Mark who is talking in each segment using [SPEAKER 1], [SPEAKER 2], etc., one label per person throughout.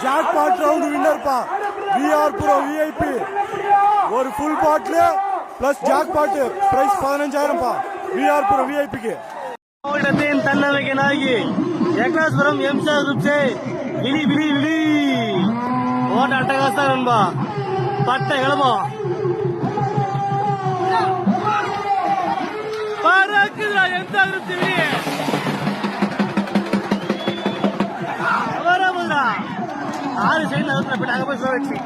[SPEAKER 1] Jack பாட் round winner பா VR bro VIP ஒரு full பாட்டில் plus jack பாட் price 15,000 பா VR bro விஐபிக்கு. மாவட்டத்தின் தன்னம்பிக்கை நாயகி ஏக்னாஸ்புரம் எம்சார் குப்சே விழி விழி விழி ஓட்ட அட்டகாசம் நண்பா பட்டை கிளம்போ பறக்குதா எம்சார் குப்சே விழி வரமுதா 6 செகண்ட் அதுக்குள்ள போய் அங்க போய் ஸ்லோ வச்சு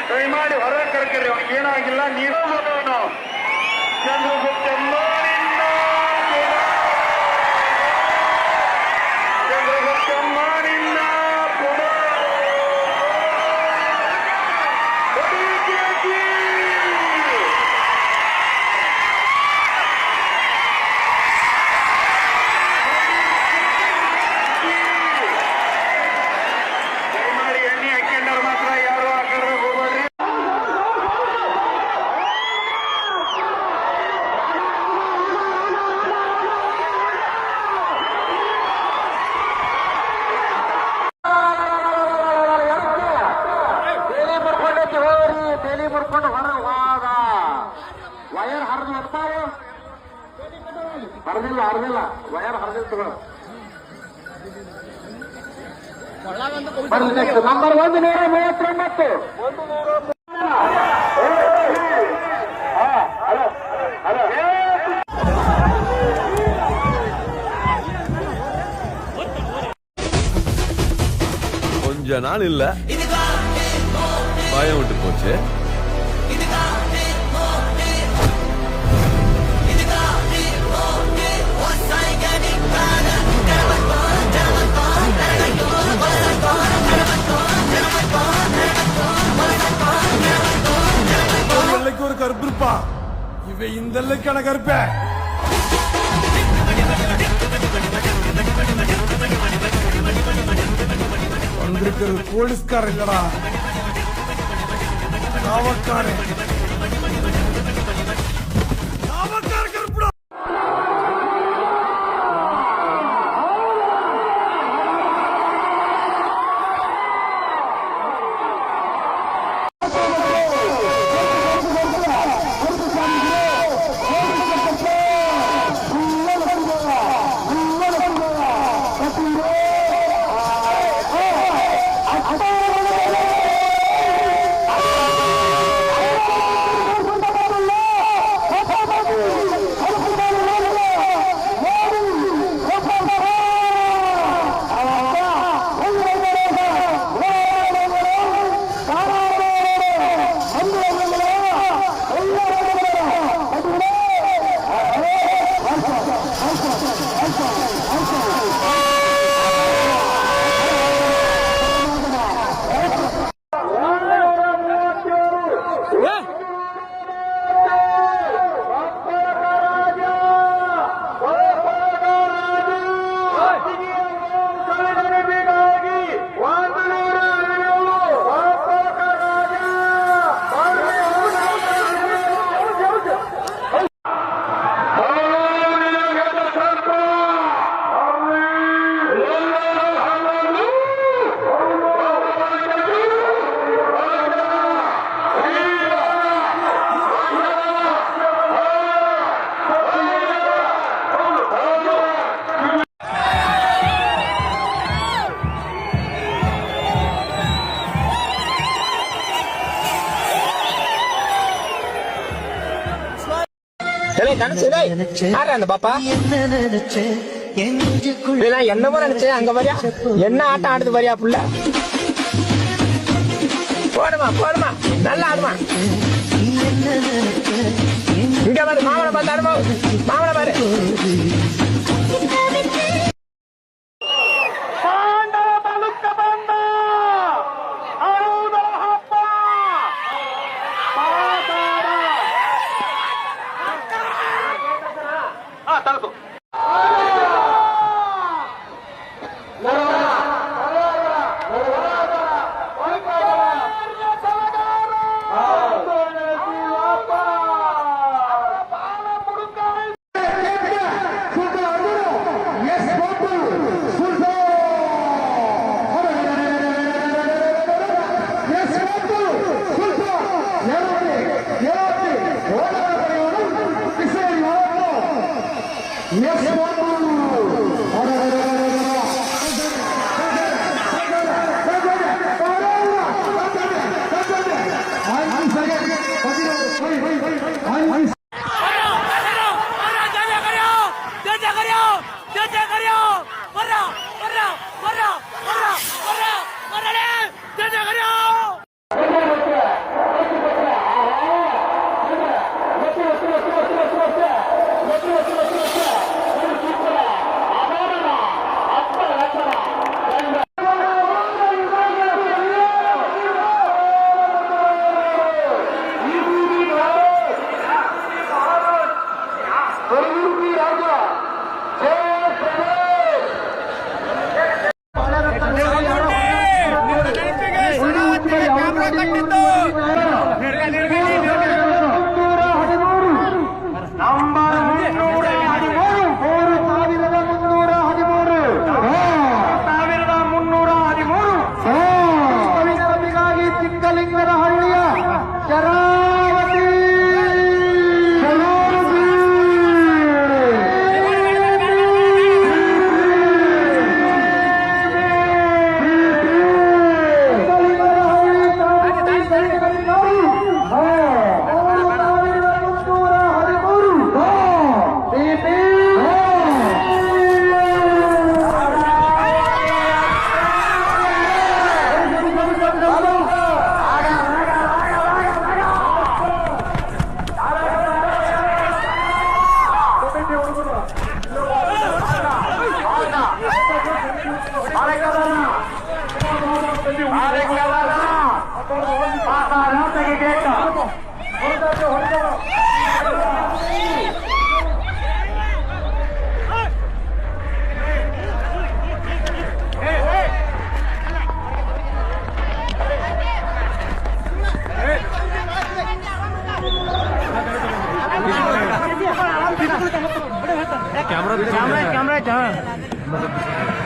[SPEAKER 2] ದಯಮಾಡಿ ಹೊರ ಕರ್ಕರಿ ಏನಾಗಿಲ್ಲ ನೀವು ಬರೋಣ ಚಂದ್ರಗುಪ್ತ ಹರಿದಿಲ್ಲ ವಯರ್ ಹರಿದಿತ್ತು ನಂಬರ್ 139
[SPEAKER 3] கொஞ்ச நாள் இல்ல பயம் விட்டு போச்சு.
[SPEAKER 1] ஒரு கருப்பு இருப்பா, இவ இந்த எல்லைக்கான கருப்ப. வந்திருக்கிறது போலீஸ்காரர் இல்லடா, காவக்காரன்.
[SPEAKER 4] அந்த பாப்பா என்னமோ நினைச்சேன். அங்க வரியா என்ன ஆட்டம் ஆடுது வரியா புள்ள. போடுமா போடுமா நல்லா ஆடுமா. இங்க பாரு மாமலை பார்த்து ஆடுமா, மாமலை பாரு.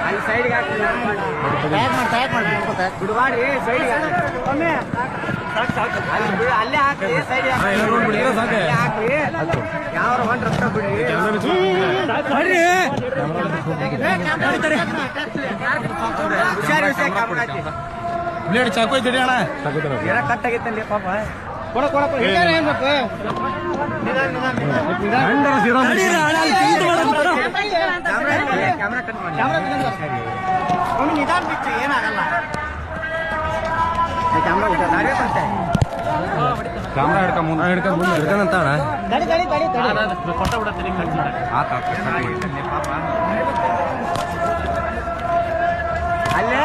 [SPEAKER 4] ಅಲ್ಲಿ ಸೈಡ್ಗೆ ಬಿಡಬಾಡ್ರಿ ಸೈಡ್ಗೆ ಅಲ್ಲೇ ಹಾಕ್ರಿ ಸೈಡ್ ಹಾಕ್ರಿ ಯಾವ ರೊಕ್ಕ ಬಿಡ್ರಿ ಹುಷಾರಿ
[SPEAKER 1] ಬ್ಲೇಡ್ ಚಾಕು ಐತಿ ಅಣ್ಣ
[SPEAKER 4] ಕಟ್ ಆಗೈತಲ್ಲಿ ಪಾಪ ಕ್ಯಾಮ್ರಾ ಕಟ್ ಮಾಡಿ ನಿಧಾನ ಬಿಚ್ಚು ಏನಾಗಲ್ಲ
[SPEAKER 1] ಕ್ಯಾಮ್ರಾ ಹಿಡ್ಕೊಂಡ್
[SPEAKER 4] ಅಲ್ಲೇ